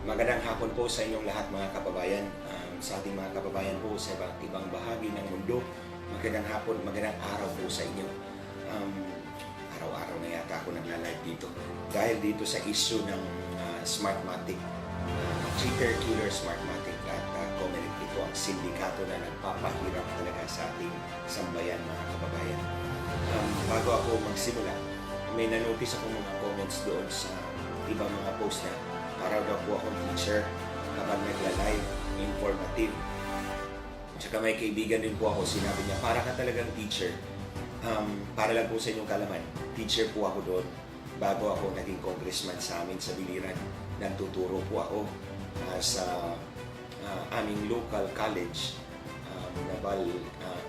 Magandang hapon po sa inyong lahat mga kababayan. Sa ating mga kababayan po sa iba't ibang bahagi ng mundo, magandang hapon, magandang araw po sa inyo. Um, Araw-araw na yata ako nagla-live dito. Dahil dito sa issue ng Smartmatic, cheater killer Smartmatic at Comelec, ito ang sindikato na nagpapahirap talaga sa ating sambayan mga kababayan. Bago ako magsimula, may nanotice ako mga comments doon sa ibang mga post na para daw po akong teacher kapag nagla-live, informative. Tsaka may kaibigan din po ako, sinabi niya, para ka talagang teacher. Para lang po sa inyong kalaman, teacher po ako doon bago ako naging congressman sa amin sa Biliran. Nagtuturo po ako sa aming local college, Naval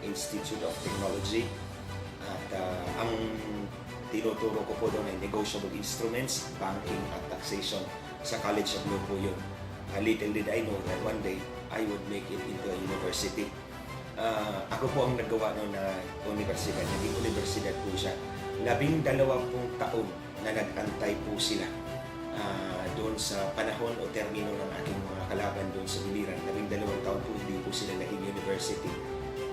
Institute of Technology. At ang tinuturo ko po doon ay negotiable instruments, banking at taxation. Sa College of Law po yun. Little did I know that one day I would make it into a university. Ako po ang naggawa noon na universidad. Naging universidad po siya. 12 taon na nag-antay po sila doon sa panahon o termino ng aking mga kalaban doon sa Biliran. 12 taon po hindi po sila naging university.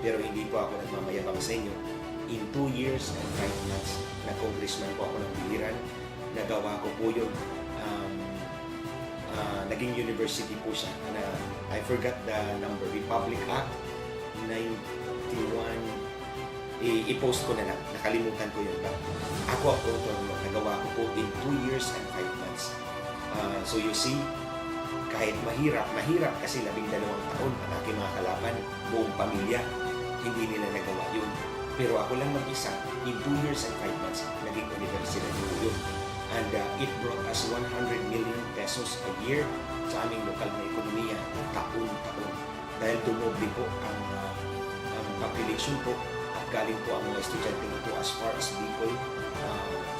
Pero hindi po ako nagmamayabang sa inyo. In 2 years and 5 months na congressman po ako ng Biliran, nagawa ko po yun. Naging university po siya na I forgot the number, Republic Act 91, i-post ko na lang, nakalimutan ko yun. Ako nagawa ko po in 2 years and 5 months. So you see, kahit mahirap kasi 12 taon ang aking mga kalaban, buong pamilya, hindi nila nagawa yun. Pero ako lang mag-isa, in 2 years and 5 months, naging university po yun. And it brought us 100 million pesos a year sa aming lokal na ekonomiya, taon-taon. Dahil dumoble po ang population po at galing po ang mga estudyante ito as far as Bicol,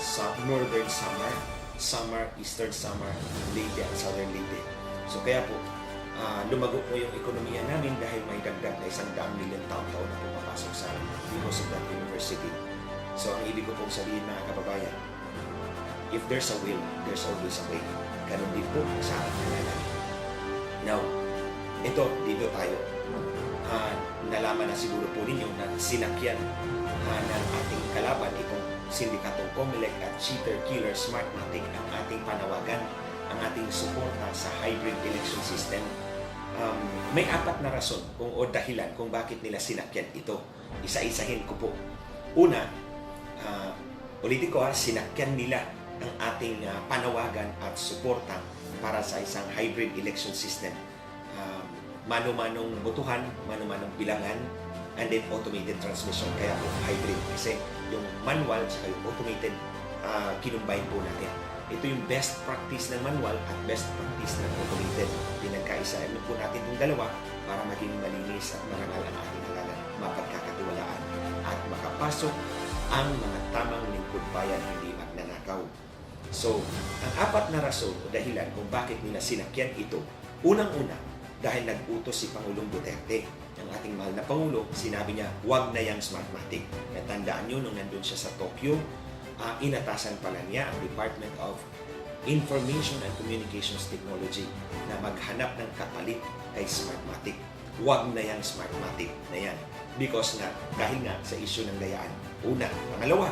sa Northern Samar, Eastern Samar, Leyte at Southern Leyte. So kaya po, lumago po yung ekonomiya namin dahil may dagdag na 100 million taon-taon na pumapasok sa amin because of that university. So ang ibig ko pong sabihin mga kababayan, if there's a will, there's always a way. Ganun din po sa ating nangyayari. Now, dito tayo. Nalaman na siguro po ninyo na sinakyan ng ating kalaban itong sindikatong Comelec at cheater killer Smartmatic ang ating panawagan, ang ating suporta sa hybrid election system. May 4 na rason o dahilan kung bakit nila sinakyan ito. Isa-isahin ko po. Una, ulitin ko sinakyan nila ang ating panawagan at suporta para sa isang hybrid election system. Mano-manong botohan, mano-manong bilangan, and then automated transmission. Kaya po hybrid kasi yung manual at yung automated kinumbine po natin. Ito yung best practice ng manual at best practice ng automated. Pinagkaisa po natin yung dalawa para maging malinis at marangal ang ating halalan, mapagkakatiwalaan at makapasok ang mga tamang lingkod bayan, hindi magnanakaw. So, ang 4 na rason o dahilan kung bakit nila sinakyan ito, unang-una, dahil nag-utos si Pangulong Duterte, ang ating mahal na Pangulo, sinabi niya, huwag na yung Smartmatic. Natandaan nyo, nung nandun siya sa Tokyo, inatasan pala niya ang Department of Information and Communications Technology na maghanap ng kapalit kay Smartmatic. Huwag na yung Smartmatic na yan. Because nga, dahil nga sa issue ng dayaan. Una. Pangalawa,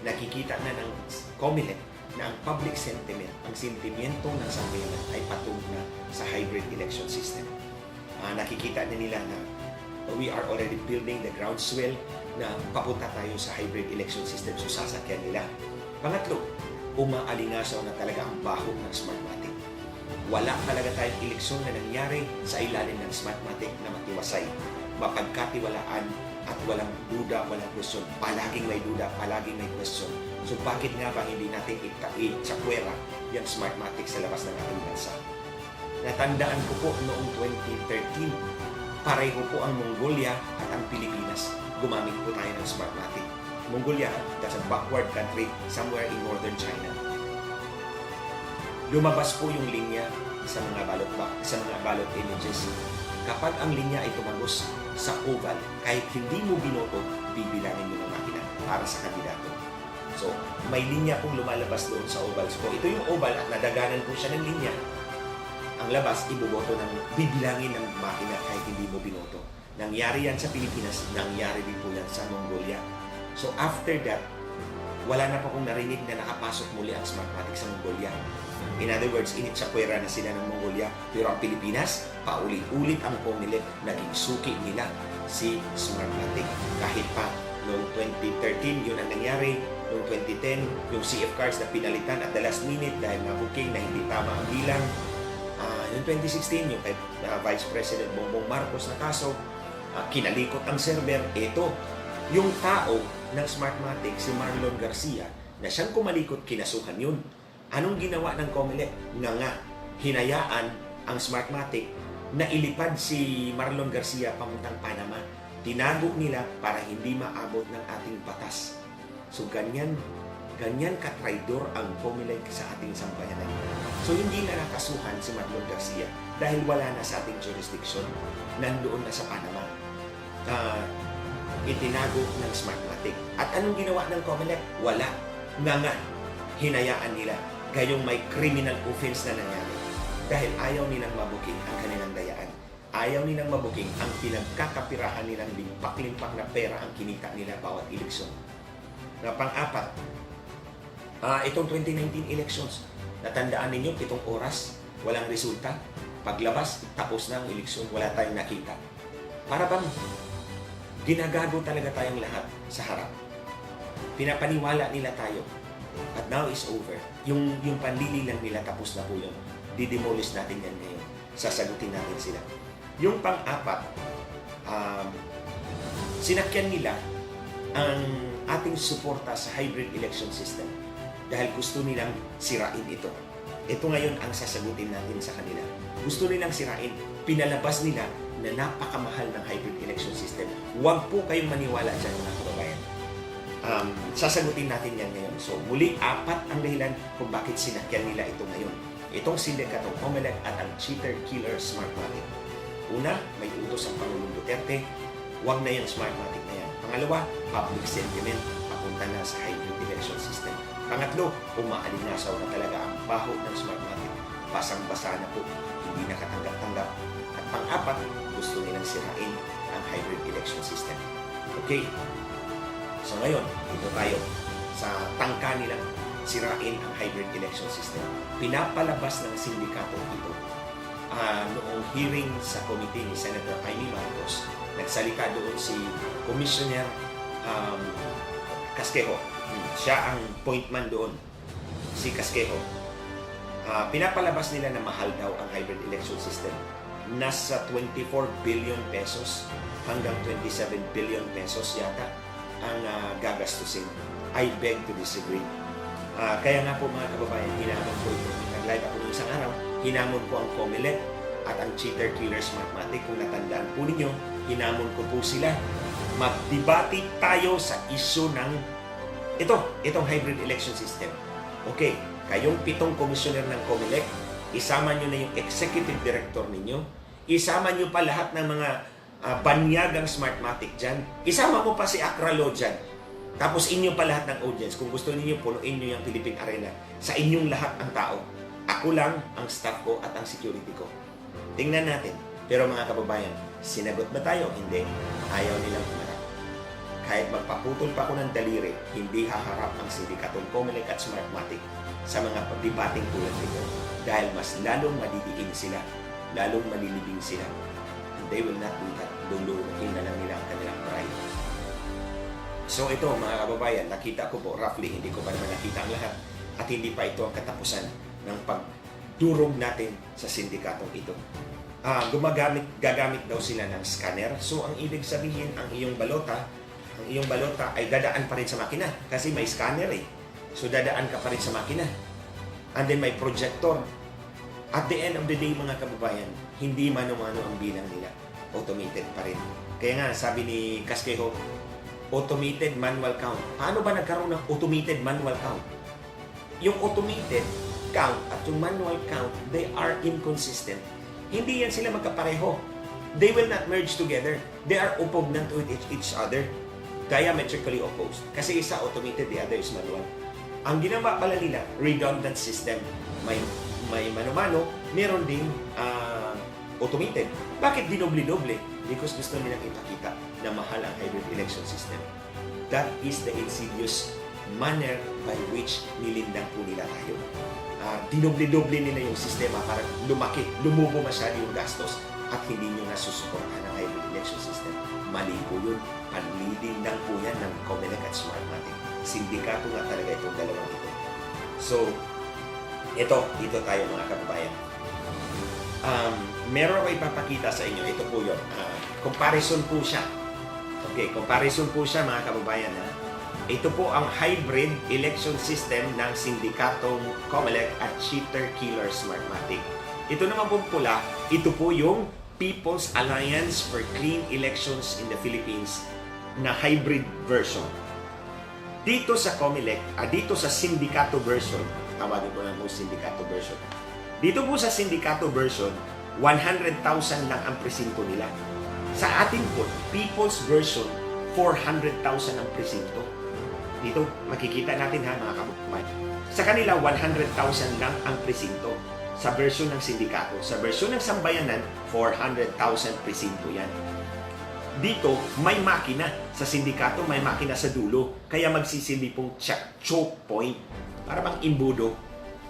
nakikita na ng Comelec na ang public sentiment, ang sentimiento ng sambayanan ay patungo na sa hybrid election system. Nakikita na nila na we are already building the groundswell na papunta tayo sa hybrid election system, so sasakyan nila. Pangatlo, umaalingasaw na talaga ang baho ng Smartmatic. Wala talaga tayong eleksyon na nangyari sa ilalim ng Smartmatic na matiwasay, mapagkatiwalaan at walang duda, walang question. Palaging may duda, palaging may question. So bakit nga ba hindi natin itsakwera yung Smartmatic sa labas ng ating bansa? Natandaan ko po noong 2013, pareho po ang Mongolia at ang Pilipinas. Gumamit po tayo ng Smartmatic. Mongolia, that's a backward country somewhere in northern China. Lumabas po yung linya sa mga ballot images. Kapag ang linya ay tumagos sa oval, kahit hindi mo binoto, bibilangin mo ng makina para sa kandidato. So, may linya pong lumalabas doon sa oval. So, ito yung oval at nadaganan po siya ng linya. ang labas, iboboto ng bibilangin ng makina kahit hindi mo binoto. Nangyari yan sa Pilipinas, nangyari din po yan sa Mongolia. So after that, wala na pa akong narinig na nakapasok muli ang Smartmatic sa Mongolia. In other words, initsakwera na sila ng Mongolia. Pero ang Pilipinas, paulit-ulit ang Comelec, naging suki nila si Smartmatic. Kahit pa noong 2013, yun ang nangyari. Noong 2010, yung CF cards na pinalitan at the last minute dahil na-booking na hindi tama ang bilang. Noong 2016, yung kay Vice President Bongbong Marcos na kaso, kinalikot ang server. Ito, yung tao ng Smartmatic, si Marlon Garcia, na siyang kumalikot, kinasuhan yun. Anong ginawa ng Comelec? Nga, hinayaan ang Smartmatic na ilipad si Marlon Garcia pamuntang Panama. Tinago nila para hindi maabot ng ating batas. So ganyan ka-traidor ang Comelec sa ating sambayanan. So hindi na nakasuhan si Marlon Garcia dahil wala na sa ating jurisdiction. Nandoon na sa Panama. Itinago ng Smartmatic. At anong ginawa ng Comelec? Wala. Nga, hinayaan nila. Gayong may criminal offense na nangyari. Dahil ayaw nilang mabuking ang kanilang dayaan. Ayaw nilang mabuking ang pinagkakapirahan nilang limpak-limpak na pera ang kinita nila bawat eleksyon. Na pang-apat, itong 2019 elections, natandaan ninyo, 7 oras, walang resulta. Paglabas, tapos na ang eleksyon, wala tayong nakita. Para bang ginagago talaga tayong lahat sa harap. Pinapaniwala nila tayo. At now is over. Yung panlili lang nila, tapos na po yun. Didemolish natin yan ngayon. Sasagutin natin sila. Yung pang-apat, sinakyan nila ang ating suporta sa hybrid election system dahil gusto nilang sirain ito. Ito ngayon ang sasagutin natin sa kanila. Gusto nilang sirain. Pinalabas nila na napakamahal ng hybrid election system. Huwag po kayong maniwala dyan, mga kababayan. Sasagutin natin yan ngayon. So, muli, 4 ang dahilan kung bakit sinakyan nila ito ngayon. Itong sindikatong Comelec at ang cheater-killer Smartmatic. Una, may utos ang Pangulong Duterte. Huwag na yung Smartmatic na yan. Pangalawa, public sentiment papunta na sa hybrid election system. Pangatlo, umaalingasaw na talaga ang baho ng Smartmatic. Basang-basa na po, hindi nakatanggap-tanggap. At pang-apat, gusto nilang sirain ang hybrid election system. Okay. So ngayon, dito tayo sa tangka nilang sirain ang hybrid election system. Pinapalabas ng sindikato ito. Noong hearing sa committee ni Senator Amy Marcos, nagsalita doon si Commissioner Casquejo. Siya ang point man doon, si Casquejo. Pinapalabas nila na mahal daw ang hybrid election system. Nasa 24 billion pesos hanggang 27 billion pesos yata ang gagastusin. I beg to disagree. Kaya nga po mga kababayan, hinamon ko ito. Nag-live ako ng isang araw, hinamon ko ang Comelec at ang cheater-killer Smartmatic. Kung natandaan po ninyo, hinamon ko po sila. Magdebate tayo sa issue ng itong hybrid election system. Okay, kayong 7 komisyoner ng Comelec, isama nyo na yung executive director ninyo, isama nyo pa lahat ng mga banyagang Smartmatic dyan, isama mo pa si Acralo dyan, tapos inyo pa lahat ng audience. Kung gusto niyo punuin nyo yung Philippine Arena, sa inyong lahat ang tao. Ako lang ang staff ko at ang security ko. Tingnan natin. Pero mga kababayan, sinagot ba tayo? Hindi. Ayaw nilang humarap. Kahit magpaputol pa ako ng daliri, hindi haharap ang sindikatong Comelec at Smartmatic sa mga debating tulad nito. Dahil mas lalong madidiin sila, lalong malilibing sila. And they will not do that. Luluhin na lang nila ang kanilang pride. So ito mga kababayan, nakita ko po roughly, hindi ko pa naman nakita ang lahat at hindi pa ito ang katapusan ng pagdurog natin sa sindikatong ito. Gagamit daw sila ng scanner. So ang ibig sabihin, ang iyong balota ay dadaan pa rin sa makina kasi may scanner eh. So dadaan ka pa rin sa makina. And then may projector. At the end of the day mga kababayan, hindi mano-mano ang bilang nila. Automated pa rin. Kaya nga sabi ni Casquejo, automated manual count. Paano ba nagkaroon ng automated manual count? Yung automated count at yung manual count, they are inconsistent. Hindi yan sila magkapareho. They will not merge together. They are opposed to each other. Diametrically opposed. Kasi isa automated, the other is manual. Ang ginawa pala nila, redundant system. May may mano-mano, meron ding automated. Bakit dinoble-doble? Because gusto nilang ipakita na mahal ang hybrid election system. That is the insidious manner by which nilindang po nila tayo. Dinoble-doble nila yung sistema para lumaki, lumubo masyado yung gastos at hindi nyo nasusuportahan ang hybrid election system. Mali po yun. Panlilindang po yan ng Comelec at Smartmatic. Sindikato nga talaga itong dalawang ito. So, dito tayo mga kababayan. Meron ako ipapakita sa inyo. Ito po yun. Comparison po siya. Okay, comparison po siya mga kababayan. Ito po ang hybrid election system ng sindikatong Comelec at Cheater Killer Smartmatic. Ito naman po pula, ito po yung People's Alliance for Clean Elections in the Philippines na hybrid version. Dito sa Comelec, dito sa sindikato version, tawagin ko lang po sindikato version. Dito po sa sindikato version, 100,000 lang ang presinto nila. Sa ating po, People's version, 400,000 ang presinto. Dito, makikita natin ha mga kababayan. Sa kanila, 100,000 lang ang presinto sa version ng sindikato. Sa version ng sambayanan, 400,000 presinto yan. Dito, may makina. Sa sindikato, may makina sa dulo. Kaya magsisilbi pong choke point. Para bang imbudo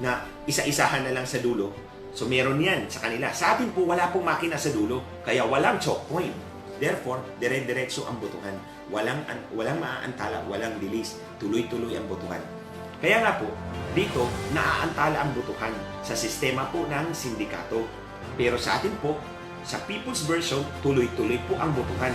na isa-isahan na lang sa dulo. So, meron yan sa kanila. Sa atin po, wala pong makina sa dulo. Kaya walang choke point. Therefore, dire-diretso ang botohan. Walang maaantala, walang dilis. Tuloy-tuloy ang botohan. Kaya nga po, dito, naaantala ang botohan sa sistema po ng sindikato. Pero sa atin po, sa People's Version, tuloy-tuloy po ang botohan.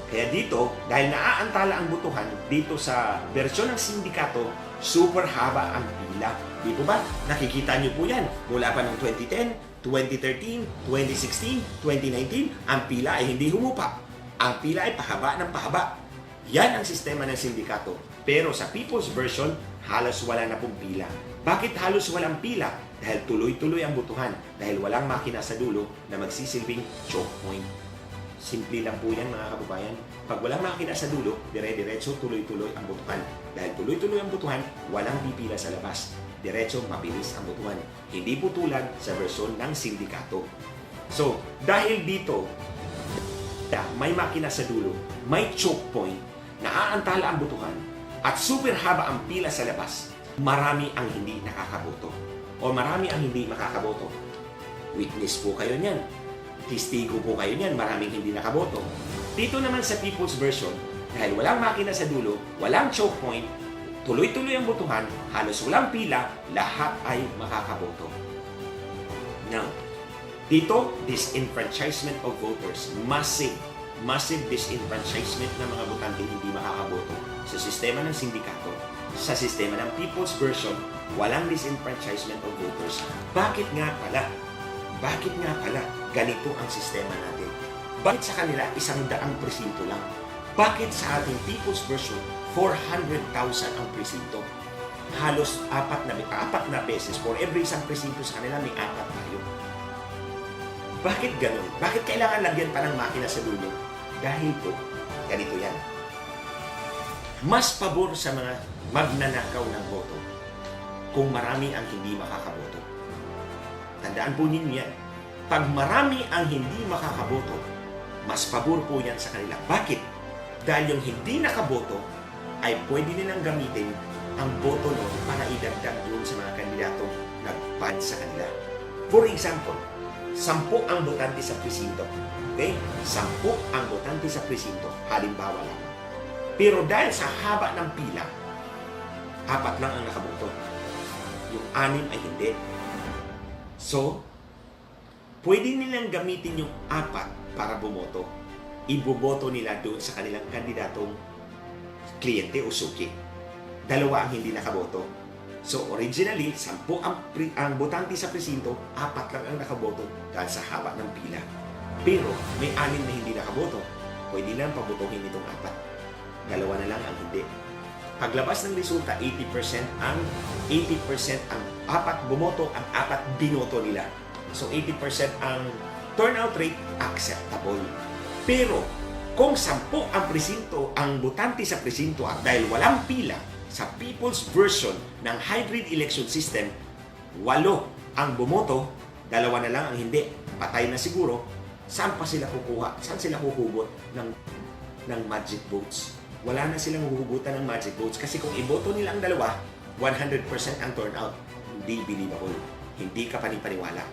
Kaya dito, dahil naaantala ang botohan, dito sa bersyon ng sindikato, super haba ang pila. Di po ba? Nakikita niyo po yan. Mula pa ng 2010, 2013, 2016, 2019, ang pila ay hindi humupa. Ang pila ay pahaba ng pahaba. Yan ang sistema ng sindikato. Pero sa People's Version, halos wala na pong pila. Bakit halos walang pila? Dahil tuloy-tuloy ang botohan. Dahil walang makina sa dulo na magsisilbing choke point. Simple lang po yan mga kababayan. Pag walang makina sa dulo, dire-diretso tuloy-tuloy ang botohan. Dahil tuloy-tuloy ang botohan, walang pipila sa labas. Diretso mabilis ang botohan. Hindi po tulad sa version ng sindikato. So, dahil dito, may makina sa dulo, may choke point, naaantala ang botohan, at super haba ang pila sa labas, marami ang hindi nakakaboto. O marami ang hindi makakaboto. Witness po kayo niyan. Testigo po kayo niyan, maraming hindi nakaboto. Dito naman sa People's Version, dahil walang makina sa dulo, walang choke point, tuloy-tuloy ang botohan, halos walang pila, lahat ay makakaboto. Now, dito, disenfranchisement of voters. Massive disenfranchisement ng mga botante hindi makakaboto. Sa sistema ng sindikato, sa sistema ng People's Version, walang disenfranchisement of voters. Bakit nga pala? Bakit nga pala ganito ang sistema natin? Bakit sa kanila 100 presinto lang? Bakit sa ating People's Version, 400,000 ang presinto? Halos apat na beses. For every isang presinto sa kanila, may 4 tayo. Bakit ganun? Bakit kailangan lagyan pa ng makina sa dulo? Dahil po, ganito yan. Mas pabor sa mga magnanakaw ng boto kung marami ang hindi makakaboto. Tandaan po ninyo yan. Pag marami ang hindi makakaboto, mas pabor po yan sa kanila. Bakit? Dahil yung hindi nakaboto ay pwede nilang gamitin ang boto noon para idagdag doon sa mga kandidatong nagpad sa kanila. For example, 10 ang botante sa presinto. Okay? 10 ang botante sa presinto. Halimbawa lang. Pero dahil sa haba ng pila, 4 lang ang nakaboto. Yung 6 ay hindi. So, pwede nilang gamitin yung 4 para bumoto. Iboboto nila doon sa kanilang kandidatong kliyente o suki. 2 ang hindi nakaboto. So, originally, 10 ang botante sa presinto, 4 lang ang nakaboto dahil sa haba ng pila. Pero, may 6 na hindi nakaboto. Pwede lang pabotohin itong 4. 2 na lang ang hindi. Paglabas ng resulta, 80% ang 4 bumoto, ang 4 binoto nila. So, 80% ang turnout rate, acceptable. Pero, kung 10 ang presinto, ang botante sa presinto at dahil walang pila, sa People's Version ng hybrid election system, 8 Ang bumoto, dalawa na lang ang hindi, patay na siguro, saan pa sila kukuha? Saan sila huhugot ng magic votes? Wala na silang huhugutan ng magic votes kasi kung iboto nila ang dalawa, 100% ang turnout. Hindi believable. Hindi ka panipaniwala.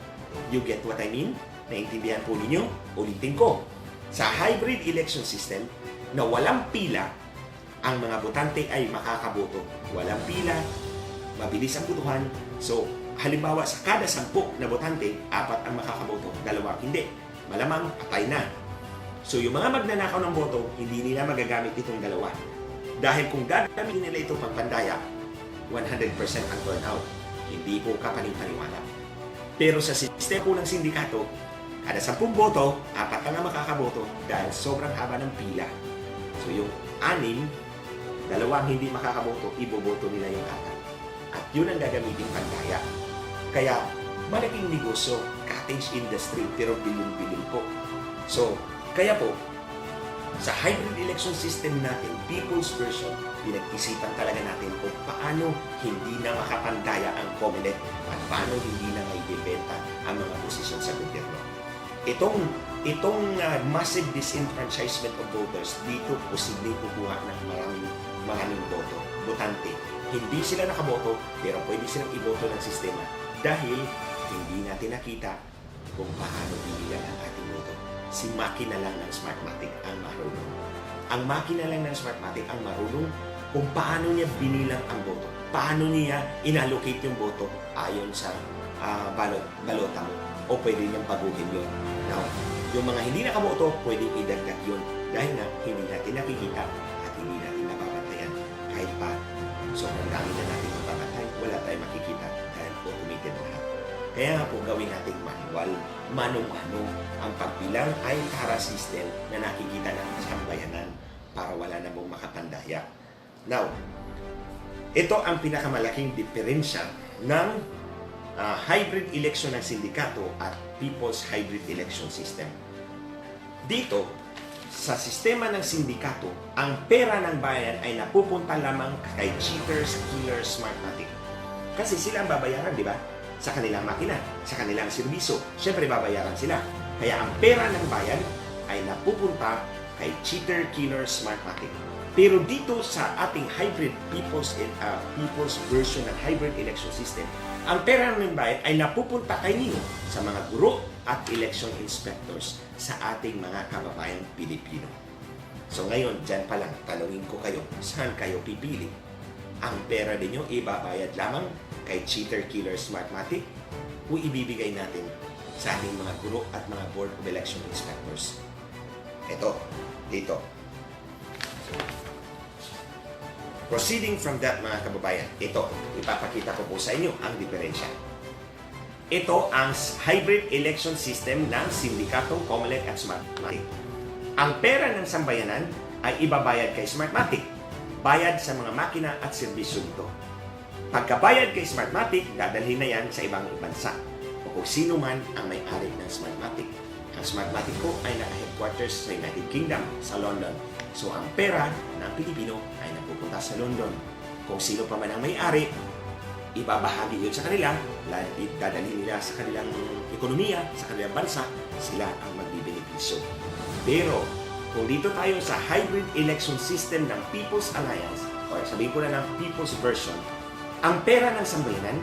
You get what I mean? Naintindihan po ninyo? Ulitin ko. Sa hybrid election system na walang pila, ang mga botante ay makakaboto. Walang pila, mabilis ang botohan. So, halimbawa sa kada 10 na botante, 4 ang makakaboto, 2 hindi. Malamang patay na. So, yung mga magnanakaw ng boto, hindi nila magagamit itong 2. Dahil kung gagamitin nila ito pagpandaya, 100% ang turnout. Hindi po ka panipaniwala. Pero sa sistema po ng sindikato, kada 10 boto, 4 ang makakaboto dahil sobrang haba ng pila. So yung 6, 2 hindi makakaboto, iboboto nila yung 4. At yun ang gagamitin pandaya. Kaya malaking negosyo, cottage industry, pero bilyon-bilyon po. So, kaya po, sa hybrid election system natin, people's version, pinag-isipan talaga natin kung paano hindi na makapandaya ang COMELEC at paano hindi na maibibenta ang mga posisyon sa gobyerno. Itong massive disenfranchisement of voters, dito posibleng kukuha ng maraming boto, botante. Hindi sila nakaboto, pero pwede silang iboto ng sistema dahil hindi natin nakita kung paano bibilang ang ating boto. Si makina lang ng Smartmatic ang marunong. Ang makina lang ng Smartmatic ang marunong kung paano niya binilang ang boto. Paano niya inallocate yung boto ayon sa balota mo. O pwede niyang baguhin yun. Now, yung mga hindi nakaboto, pwedeng idagdag yun. Dahil nga, hindi natin nakikita at hindi natin nababantayan. Kahit pa, sobrang dami na natin mababantay, wala tayong makikita dahil automated lahat. Kaya nga po gawin natin manual, mano-mano. Ang pagbilang ay tara system na nakikita ng sambayanan para wala na mong makapandaya. Now, ito ang pinakamalaking diferensya ng hybrid election ng sindikato at people's hybrid election system. Dito, sa sistema ng sindikato, ang pera ng bayan ay napupunta lamang kay cheaters, killers, Smartmatic. Kasi sila ang babayaran, di ba? Sa kanilang makina, sa kanilang serbisyo. Siyempre, babayaran sila. Kaya ang pera ng bayan ay napupunta kay cheater, killer, Smartmatic. Pero dito sa ating hybrid people's version ng hybrid election system, ang pera ng bayan ay napupunta kay ninyo sa mga guro at election inspectors sa ating mga kababayang Pilipino. So ngayon, dyan pa lang, tanungin ko kayo, saan kayo pipili? Ang pera ninyo ibabayad lamang kay cheater, killer, Smartmatic o ibibigay natin sa ating mga guro at mga board of election inspectors? Ito, dito. Proceeding from that, mga kababayan, ito, ipapakita ko po sa inyo ang diferensya. Ito ang hybrid election system ng sindikatong COMELEC at Smartmatic. Ang pera ng sambayanan ay ibabayad kay Smartmatic, bayad sa mga makina at serbisyo nito. Pagkabayad kay Smartmatic, dadalhin na yan sa ibang bansa o kung sino man ang may-ari ng Smartmatic. Ang Smartmatic po ay naka-headquarters sa United Kingdom, sa London. So, ang pera ng Pilipino ay napupunta sa London. Kung sino pa man ang may-ari, ibabahagi yun sa kanila, dadalhin nila sa kanilang ekonomiya, sa kanilang bansa, sila ang magbibenepisyo. Pero, kung dito tayo sa hybrid election system ng People's Alliance, o sabihin ko na ng People's Version, ang pera ng sambayanan,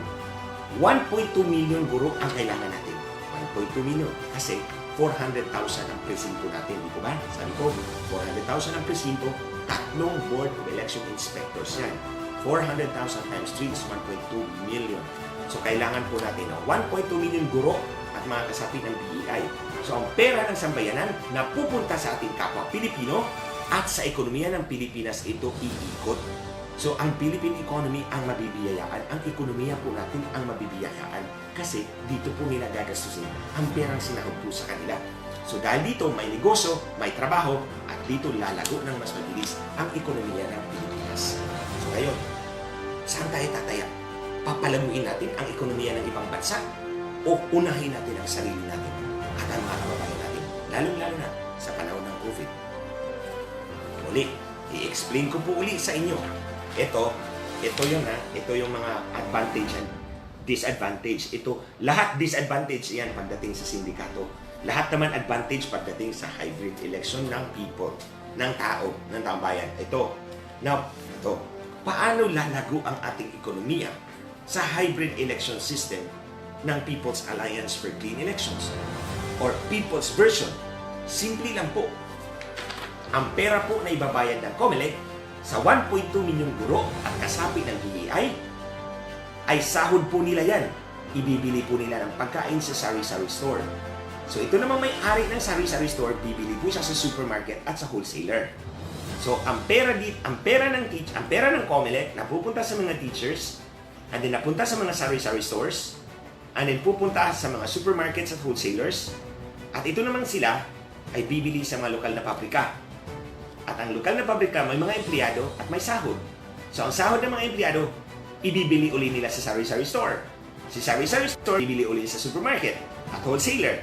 1.2 million guro ang kailangan natin. 1.2 million. Kasi 400,000 ang presinto natin, di ko ba? Sabi ko, 400,000 ang presinto, 3 board of election inspectors yan. 400,000 times 3 is 1.2 million. So, kailangan po natin ng 1.2 million guro at mga kasapi ng BEI. So, ang pera ng sambayanan na pupunta sa ating kapwa Pilipino at sa ekonomiya ng Pilipinas ito iikot. So, ang Philippine economy ang mabibiyayaan. Ang ekonomiya po natin ang mabibiyayaan. Kasi dito po nila gagastusin ang perang sinahod po sa kanila. So, dahil dito may negosyo, may trabaho, at dito lalago ng mas mabilis ang ekonomiya ng Pilipinas. So, ngayon, saan tayo tataya? Papalamuin natin ang ekonomiya ng ibang bansa o unahin natin ang sarili natin at ang mga kababayan natin, lalong-lalo na sa panahon ng COVID. Uli, i-explain ko po uli sa inyo. Ito yung mga advantage disadvantage. Ito, lahat disadvantage yan pagdating sa sindikato. Lahat naman advantage pagdating sa hybrid election ng people, ng taong bayan. Ito, paano lalago ang ating ekonomiya sa hybrid election system ng People's Alliance for Clean Elections or People's Version? Simple lang po. Ang pera po na ibabayad ng COMELEC sa 1.2 milyong guro at kasapi ng BEI ay sahod po nila yan. Ibibili po nila ng pagkain sa sari-sari store. So ito namang may-ari ng sari-sari store, bibili po siya sa supermarket at sa wholesaler. So ang pera ng COMELEC na pupunta sa mga teachers, and then napunta sa mga sari-sari stores, and then pupunta sa mga supermarkets at wholesalers, at ito naman sila ay bibili sa mga lokal na pabrika. At ang lokal na pabrika may mga empleyado at may sahod. So ang sahod ng mga empleyado, ibibili uli nila sa sari-sari store. Si sari-sari store, bibili uli sa supermarket at wholesaler.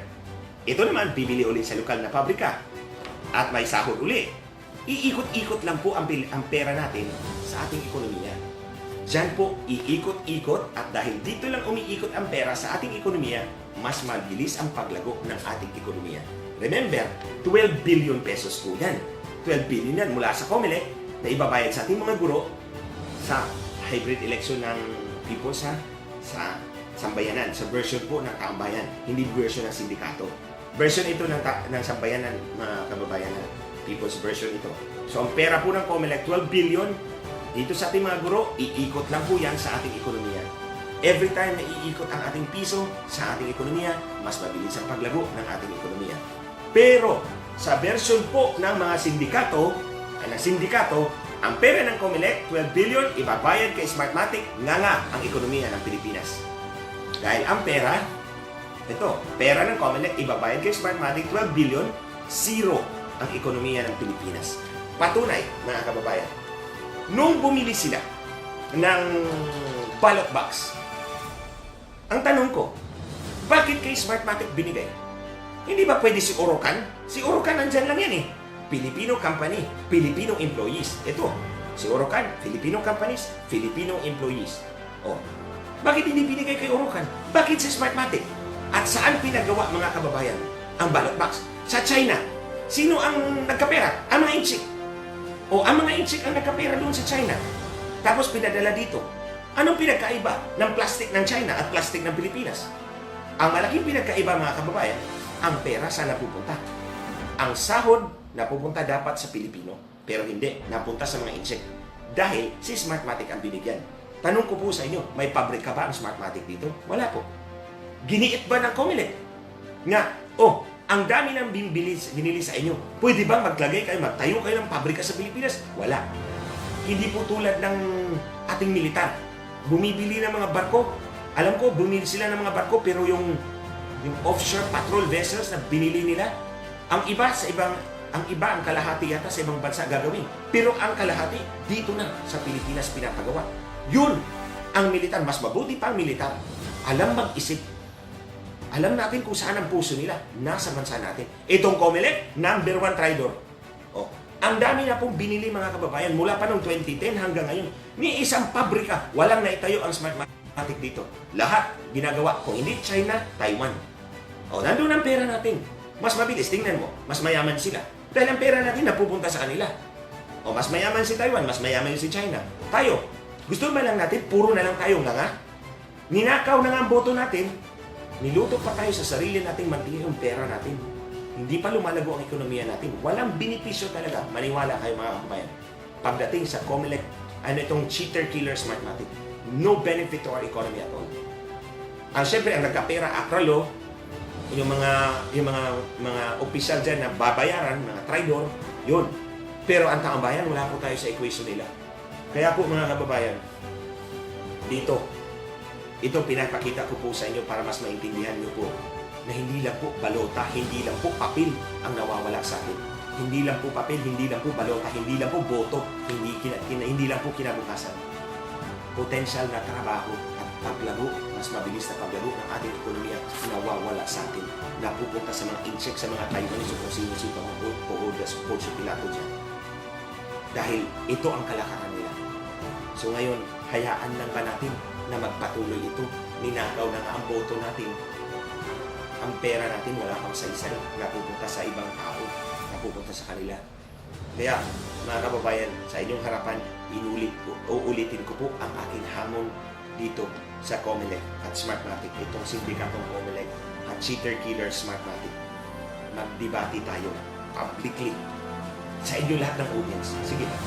Ito naman, bibili uli sa lokal na pabrika at may sahod uli. Iikot-ikot lang po ang pera natin sa ating ekonomiya. Diyan po, iikot-ikot, at dahil dito lang umiikot ang pera sa ating ekonomiya, mas mabilis ang paglago ng ating ekonomiya. Remember, 12 billion pesos po yan. 12 billion yan mula sa COMELEC na ibabayad sa ating mga guro sa hybrid election ng people sa sambayanan, sa version po ng taumbayan, hindi version ng sindikato. Version ito ng sambayanan, mga kababayan, people's version ito. So ang pera po ng COMELEC, 12 billion, dito sa ating mga guro, iikot lang po yan sa ating ekonomiya. Every time na iikot ang ating piso sa ating ekonomiya, mas mabilis ang paglago ng ating ekonomiya. Pero sa version po ng mga sindikato, ang pera ng COMELEC, 12 billion, ibabayad kay Smartmatic, nga ang ekonomiya ng Pilipinas. Dahil ang pera ng COMELEC, ibabayad kay Smartmatic, 12 billion, zero ang ekonomiya ng Pilipinas. Patunay, mga kababayan, nung bumili sila ng ballot box, ang tanong ko, bakit kay Smartmatic binigay? Hindi ba pwede si Orocan? Si Orocan nandyan lang yan eh. Filipino company, Filipino employees. Ito, si Orocan, Filipino companies, Filipino employees. Oh, bakit hindi binigay kay Orocan? Bakit si Smartmatic? At saan pinagawa, mga kababayan, ang ballot box? Sa China. Sino ang nagkapera? Ang mga inchik. O ang mga inchik ang nagkapera doon sa China. Tapos pinadala dito. Anong pinagkaiba ng plastic ng China at plastic ng Pilipinas? Ang malaking pinagkaiba, mga kababayan, ang pera saan napupunta? Ang sahod napupunta dapat sa Pilipino, pero hindi, napunta sa mga inchik. Dahil si Smartmatic ang binigyan. Tanong ko po sa inyo, may pabrika ba ang Smartmatic dito? Wala po. Giniit ba ng COMELEC? Nga, ang dami ng binili sa inyo. Pwede ba magtayo kayo ng pabrika sa Pilipinas? Wala. Hindi po tulad ng ating militar. Bumibili ng mga barko. Alam ko, bumili sila ng mga barko, pero yung offshore patrol vessels na binili nila, ang iba ang kalahati yata sa ibang bansa gagawin. Pero ang kalahati, dito na sa Pilipinas pinapagawa. Yun, ang militar. Mas mabuti pa ang militar. Alam mag-isip. Alam natin kung saan ang puso nila. Nasa bansa natin. Itong COMELEC, number 1 traidor. Ang dami na pong binili, mga kababayan, mula pa noong 2010 hanggang ngayon. Ni isang pabrika, walang naitayo ang Smartmatic dito. Lahat ginagawa. Kung hindi China, Taiwan. Nandun ang pera natin. Mas mabilis, tingnan mo. Mas mayaman sila. Dahil ang pera natin napupunta sa kanila. Mas mayaman si Taiwan, mas mayaman si China. Tayo, gusto ba lang natin, puro na lang tayo nga? Ninakaw na nga ang boto natin. Niluto pa tayo sa sarili nating mantiya yung pera natin. Hindi pa lumalago ang ekonomiya natin. Walang benepisyo talaga. Maniwala kayo, mga kabayan. Pagdating sa COMELEC, itong cheater killer Smartmatic, no benefit to our economy at all. Siyempre, ang nagkapera, akralo, yung mga opisyal dyan na babayaran, mga traidor, yun. Pero ang taong bayan, wala po tayo sa equation nila. Kaya po, mga kababayan, ito pinapakita ko po sa inyo para mas maintindihan nyo po na hindi lang po balota, hindi lang po papel ang nawawala sa atin. Hindi lang po papel, hindi lang po balota, hindi lang po boto, hindi lang po kinabukasan. Potensyal na trabaho at paglago, mas mabilis na paglago ng ating ekonomiya nawawala sa atin. Napupunta sa mga incheck, sa mga Taiwanese o kung sino-sino mga Poodas o Poncio Pilato dyan. Dahil ito ang kalakaran nila. So ngayon, hayaan lang ba natin na magpatuloy ito ninakaw na nga ang boto natin. Ang pera natin wala pang saysay, napupunta sa ibang tao, napupunta sa kanila. Kaya, mga kababayan, sa inyong harapan, uulitin ko po ang aking hamon dito sa Comelec at Smartmatic, itong sindikatong Comelec at Cheater Killer Smartmatic. Magdebate tayo publicly sa inyo lahat ng audience. Sige ba?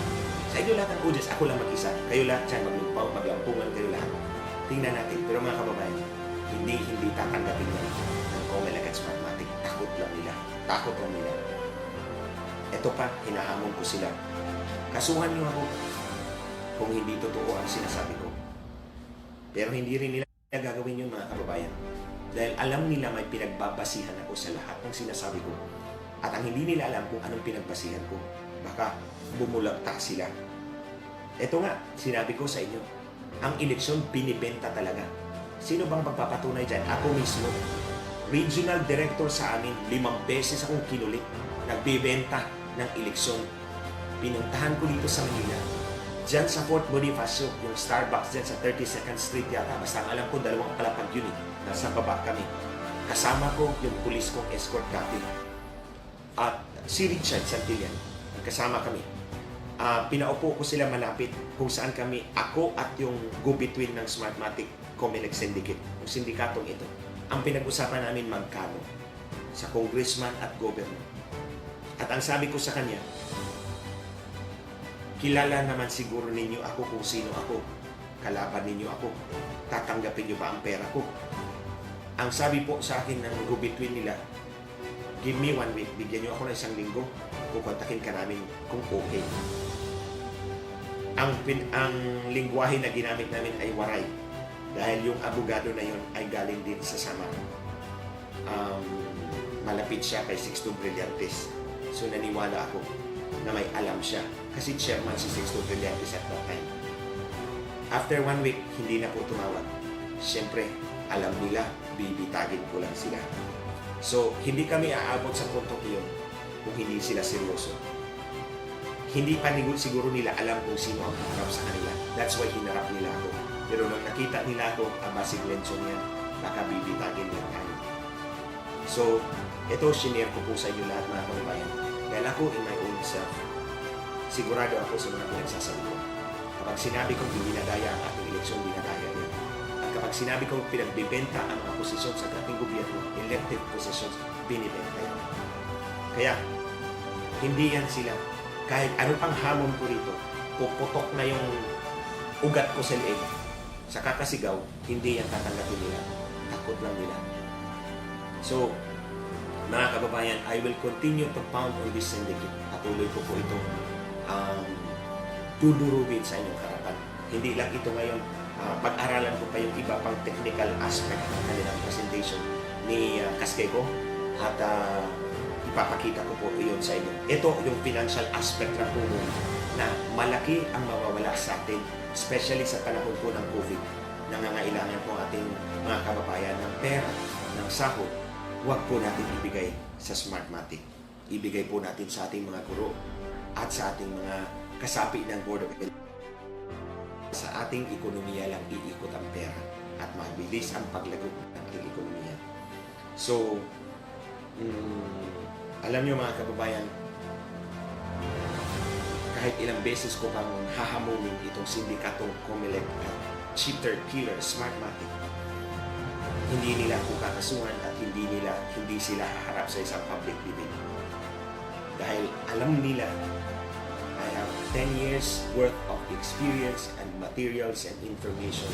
Sa inyo lahat ng audience, ako lang mag-isa. Kayo lahat dyan, maglampungan kayo lahat. Tingnan natin. Pero mga kababayan, hindi tatanggapin nila ng Comelec at Smartmatic. Takot lang nila. Ito pa, hinahamon ko sila. Kasuhan niyo ako kung hindi totoo ang sinasabi ko. Pero hindi rin nila gagawin yun, mga kababayan. Dahil alam nila may pinagbabasihan ako sa lahat ng sinasabi ko. At ang hindi nila alam kung anong pinagbasihan ko, baka bumulagta sila. Ito nga, sinabi ko sa inyo, ang eleksyon binibenta talaga. Sino bang magpapatunay dyan? Ako mismo. Regional Director sa amin, 5 beses akong kinulit. Nagbibenta ng eleksyon. Pinuntahan ko dito sa Manila. Diyan sa Fort Bonifacio, yung Starbucks dyan sa 32nd Street yata. Basta ang alam ko, 2 palapag yun eh. Nasa baba kami. Kasama ko yung pulis kong escort dati. At si Richard Santillan, kasama kami. Pinaupo ko sila malapit kung saan kami, ako at yung go-between ng Smartmatic Comelec Syndicate, yung sindikatong ito. Ang pinag-usapan namin magkano sa congressman at governor. At ang sabi ko sa kanya, kilala naman siguro ninyo ako kung sino ako. Kalaban ninyo ako. Tatanggapin nyo ba ang pera ko? Ang sabi po sa akin ng go-between nila, give me 1 week, bigyan nyo ako ng 1 linggo, kukontakin ka namin kung okay. Ang lingwahe na ginamit namin ay waray. Dahil yung abogado na yun ay galing din sa Samar. Malapit siya kay Sixto Brillantes. So naniwala ako na may alam siya. Kasi chairman si Sixto Brillantes at that time. After 1 week, hindi na po tumawag. Siyempre, alam nila, bibitagin ko lang sila. So, hindi kami aabot sa puntong iyon kung hindi sila seryoso. Hindi pa siguro nila alam kung sino ang harap sa kanila. That's why hinarap nila ako. Pero nung nakita nila ako, si Glenson yan, baka bibitagin nila tayo. So, ito, shinare ko po sa inyo lahat, mga kababayan. Dahil ako, in my own self, sigurado ako sa mga pinagsasabi ko. Kapag sinabi kong dinadaya ang ating eleksyon, dinadaya niya. At kapag sinabi kong pinagbibenta ang mga posisyon sa ating gobyerno, elected positions, binibenta yan. Kaya, hindi yan sila. Kahit ano pang hamon ko rito, puputok na yung ugat ko sa leeg. Sa kakasigaw, hindi yan tatanggapin nila. Takot lang nila. So, mga kababayan, I will continue to pound on this syndicate. Patuloy ko po itong dudurugin sa inyong harapan. Hindi lang ito ngayon, pag-aralan ko pa yung iba pang technical aspect ng kanilang presentation ni Casqueco at ipapakita ko po iyon sa inyo. Ito yung financial aspect na po na malaki ang mawawala sa atin, especially sa panahon po ng COVID. Nangangailangan po ating mga kababayan ng pera, ng sahod. Huwag po natin ibigay sa Smartmatic. Ibigay po natin sa ating mga guro at sa ating mga kasapi ng Board of Education. Sa ating ekonomiya lang iikot ang pera at mabilis ang paglago ng ating ekonomiya. So, alam niyo mga kababayan, kahit ilang beses ko pang hahamunin itong sindikatong Comelec at Cheater Killer Smartmatic, hindi nila ako kakasuhan at hindi sila haharap sa isang public debate. Dahil alam nila, I have 10 years worth of experience and materials and information.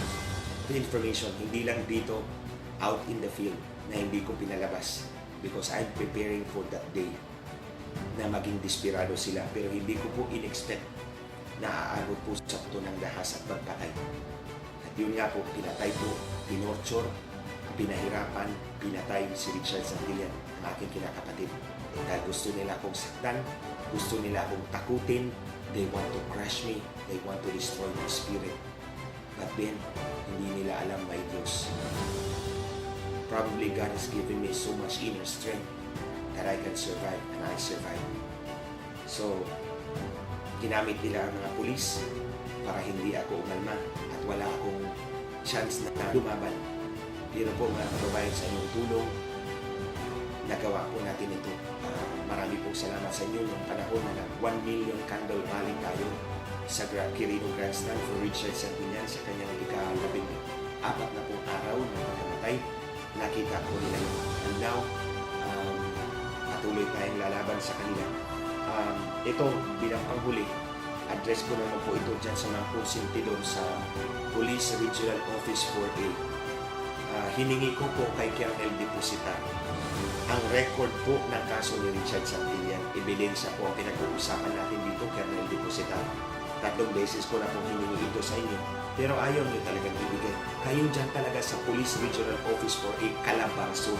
Hindi lang dito, out in the field, na hindi ko pinalabas. Because I'm preparing for that day na maging desperado sila. Pero hindi ko po in-expect na aabot po sa puto ng dahas at pagpatay. At yun nga po, pinatay po, pinorture, pinahirapan, pinatay si Richard Santillan, ang aking kinakapatid. Dahil gusto nila akong saktan, gusto nila akong takutin, they want to crush me, they want to destroy my spirit. But then, hindi nila alam my Diyos. Probably God has given me so much inner strength that I can survive, and I survive. So, ginamit nila ang mga pulis para hindi ako umalma at wala akong chance na lumaban. Pero po mga kababayan, sa inyong tulong, nagawa po natin ito. Marami pong salamat sa inyo noong panahon na 1 million candle rally tayo sa Quirino Grandstand for Richard Santillan sa kanyang ika-14 na pong araw na pagkamatay. Nakita ko nila yun. And now, patuloy tayong lalaban sa kanila. Ito, bilang panghuli, address ko naman po ito dyan sa mga konsentidor sa Police Regional Office 4A. Hiningi ko po kay Colonel Deposita ang record po ng kaso ni Richard Santillan. Ebidensya po ang pinag-uusapan natin dito, Colonel Deposita. 3 beses ko na po hiningi ito sa inyo. Pero ayaw nyo talagang ibigay. Kayo dyan talaga sa Police Regional Office 4A, Calabarzon.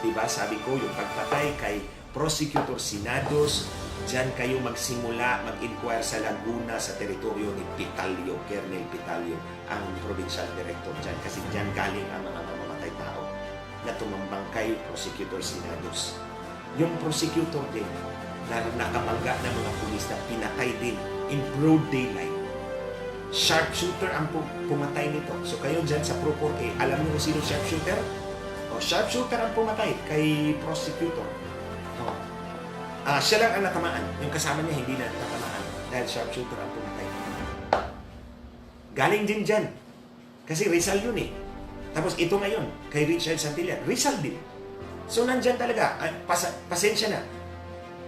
Diba? Sabi ko, yung pagpatay kay Prosecutor Sinados, dyan kayo magsimula, mag-inquire sa Laguna, sa teritoryo ni Pitalio, Colonel Pitalio, ang provincial director dyan. Kasi dyan galing ang mga mamamatay tao na tumambang kay Prosecutor Sinados. Yung prosecutor din, na nakabangga ng mga pulis na pinatay din in broad daylight. Sharpshooter ang pumatay nito. So kayo dyan sa Pro 4A, alam niyo kung sino sharpshooter? O, sharpshooter ang pumatay kay prosecutor. Siya lang ang natamaan. Yung kasama niya hindi na natamaan dahil sharpshooter ang pumatay. Galing din dyan. Kasi Rizal yun eh. Tapos ito ngayon, kay Richard Santillan, Rizal din. So nandyan talaga, pasensya na.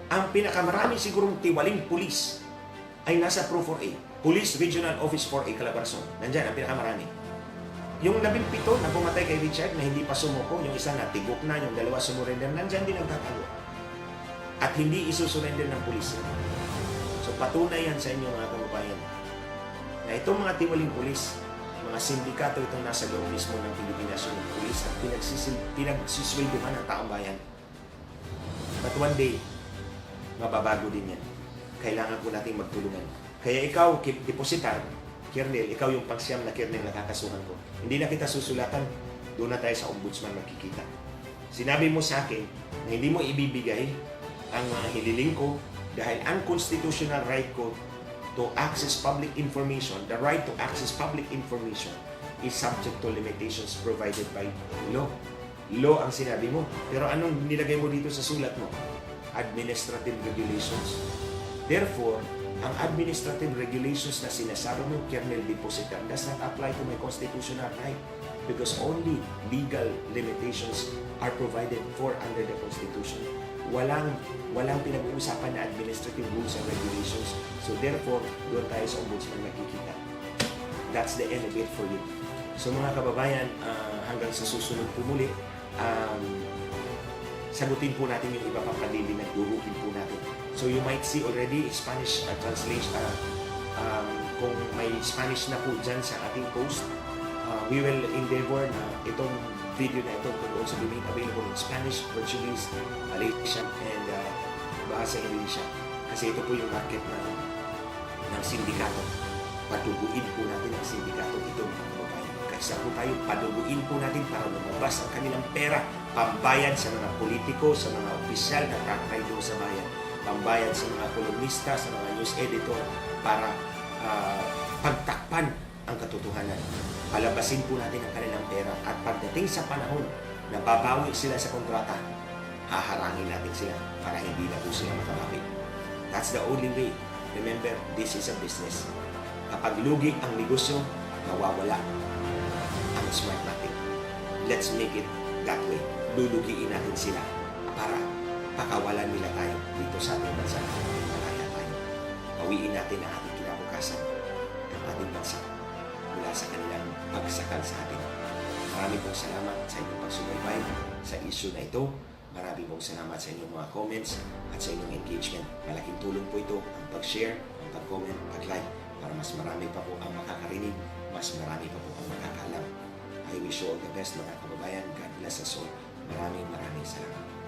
Ang pinakamarami sigurong tiwaling pulis ay nasa Pro 4A. Police Regional Office 4A, Calabarzon. Nandyan ang pinakamarami. Yung 17 na pumatay kay Richard na hindi pa sumuko, yung isa na tigok na, yung 2 sumurrender, nandyan din nagtatago. At hindi isusurrender ng pulis. So patunay yan sa inyo mga kababayan na itong mga tiwaling pulis, mga sindikato itong nasa loob mismo ng Philippine National Police at pinagsisweldohan ng taong bayan. But one day, mababago din yan. Kailangan po nating magtulungan. Kaya ikaw, depositar, Kernel, ikaw yung pangsyam na Kernel na kakasuhan ko. Hindi na kita susulatan, doon na tayo sa ombudsman magkikita. Sinabi mo sa akin na hindi mo ibibigay ang hililing ko dahil ang constitutional right ko to access public information, the right to access public information is subject to limitations provided by law. Law ang sinabi mo. Pero anong nilagay mo dito sa sulat mo? Administrative regulations. Therefore, ang administrative regulations na sinasabi mo, Colonel Deposita, does not apply to my constitutional right because only legal limitations are provided for under the Constitution. Walang pinag-uusapan na administrative rules and regulations. So therefore, doon tayo sa ombudsman nakikita. That's the end of it for you. So mga kababayan, hanggang sa susunod po muli, sagutin po natin yung iba pang kadili na durukin po natin. So you might see already Spanish translation. Kung may Spanish na po dyan sa ating post, we will endeavor na itong video na ito will also be made available in Spanish, Portuguese, Malaysian, and bahasa Indonesia. Kasi ito po yung market ng sindikato. Paduguin po natin ang sindikato ito mga kababayan. Kaysa po tayo, paduguin po natin para lumabas ang kanilang pera, pambayad sa mga politiko, sa mga opisyal na tatay doon sa bayan, pambayad sa mga kolumnista, sa mga news editor, para pagtakpan ang katotohanan. Palabasin po natin ang kanilang pera at pagdating sa panahon na babawi sila sa kontrata, haharangin natin sila para hindi na po sila makabawi. That's the only way. Remember, this is a business. Kapag lugi ang negosyo, mawawala ang smart natin. Let's make it that way. Lulugiin natin sila para pakawalan nila tayo dito sa ating bansa. Malaya tayo. Bawiin natin ang ating kinabukasan ng ating bansa mula sa kanilang pagsakal sa atin. Maraming pong salamat sa inyong pagsubaybay sa issue na ito. Maraming pong salamat sa inyong mga comments at sa inyong engagement. Malaking tulong po ito ang pag-share, ang pag-comment, pag-like para mas marami pa po ang makakarinig, mas marami pa po ang makakalam. I wish you all the best mga kababayan. God bless us all. Maraming salamat.